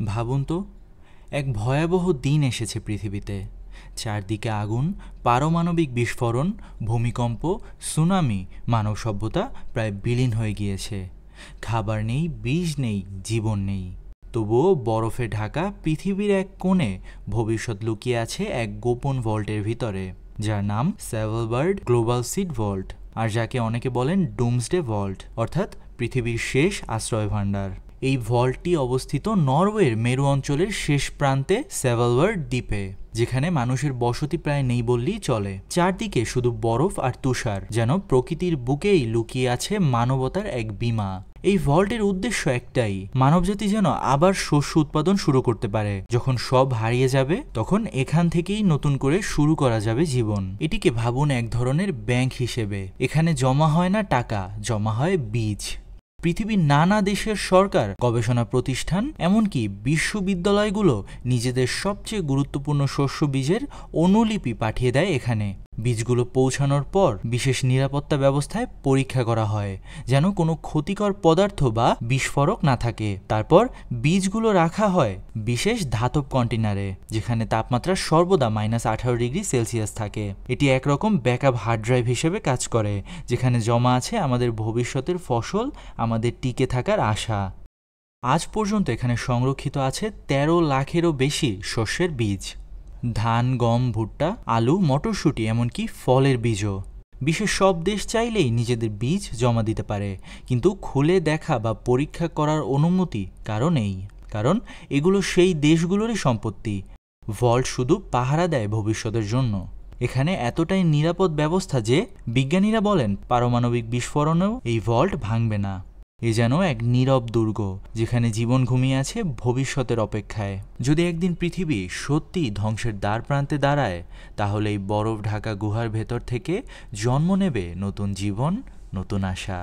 ভাবুন তো, এক ভয়াবহ দিন এসেছে পৃথিবীতে। চারদিকে আগুন, পারমাণবিক বিস্ফোরণ, ভূমিকম্প, সুনামি, মানব সভ্যতা প্রায় বিলীন হয়ে গিয়েছে। খাবার নেই, বীজ নেই, জীবন নেই। তবুও বরফে ঢাকা পৃথিবীর এক কোণে ভবিষ্যৎ লুকিয়ে আছে এক গোপন ভল্টের ভিতরে, যার নাম স্যাভেলবার্ড গ্লোবাল সিড ভল্ট, আর যাকে অনেকে বলেন ডুমসডে ভল্ট, অর্থাৎ পৃথিবীর শেষ আশ্রয় ভাণ্ডার। এই ভল্টটি অবস্থিত নরওয়ের মেরু অঞ্চলের শেষ প্রান্তে স্যাভেলবার্ড দ্বীপে, যেখানে মানুষের বসতি প্রায় নেই বললেই চলে। চারদিকে শুধু বরফ আর তুষার, যেন প্রকৃতির বুকেই লুকিয়ে আছে মানবতার এক বীমা। এই ভল্টের উদ্দেশ্য একটাই, মানবজাতি যেন আবার শস্য উৎপাদন শুরু করতে পারে। যখন সব হারিয়ে যাবে, তখন এখান থেকেই নতুন করে শুরু করা যাবে জীবন। এটিকে ভাবুন এক ধরনের ব্যাংক হিসেবে। এখানে জমা হয় না টাকা, জমা হয় বীজ। পৃথিবীর নানা দেশের সরকার, গবেষণা প্রতিষ্ঠান, এমনকি বিশ্ববিদ্যালয়গুলো নিজেদের সবচেয়ে গুরুত্বপূর্ণ শস্য বীজের অনুলিপি পাঠিয়ে দেয় এখানে। বীজগুলো পৌঁছানোর পর বিশেষ নিরাপত্তা ব্যবস্থায় পরীক্ষা করা হয়, যেন কোনো ক্ষতিকর পদার্থ বা বিস্ফোরক না থাকে। তারপর বীজগুলো রাখা হয় বিশেষ ধাতব কন্টেনারে, যেখানে তাপমাত্রা সর্বদা -18°C থাকে। এটি একরকম ব্যাকআপ হার্ড ড্রাইভ হিসেবে কাজ করে, যেখানে জমা আছে আমাদের ভবিষ্যতের ফসল, আমাদের টিকে থাকার আশা। আজ পর্যন্ত এখানে সংরক্ষিত আছে 13 লাখেরও বেশি শস্যের বীজ। ধান, গম, ভুট্টা, আলু, মটরশুঁটি, এমনকি ফলের বীজও। বিশ্বের সব দেশ চাইলেই নিজেদের বীজ জমা দিতে পারে, কিন্তু খুলে দেখা বা পরীক্ষা করার অনুমতি কারো নেই, কারণ এগুলো সেই দেশগুলোরই সম্পত্তি। ভল্ট শুধু পাহারা দেয় ভবিষ্যতের জন্য। এখানে এতটাই নিরাপদ ব্যবস্থা যে বিজ্ঞানীরা বলেন পারমাণবিক বিস্ফোরণেও এই ভল্ট ভাঙবে না। এ যেন এক নীরব দুর্গ, যেখানে জীবন ঘুমিয়ে আছে ভবিষ্যতের অপেক্ষায়। যদি একদিন পৃথিবী সত্যি ধ্বংসের দ্বার প্রান্তে দাঁড়ায়, তাহলে এই বরফ ঢাকা গুহার ভেতর থেকে জন্ম নেবে নতুন জীবন, নতুন আশা।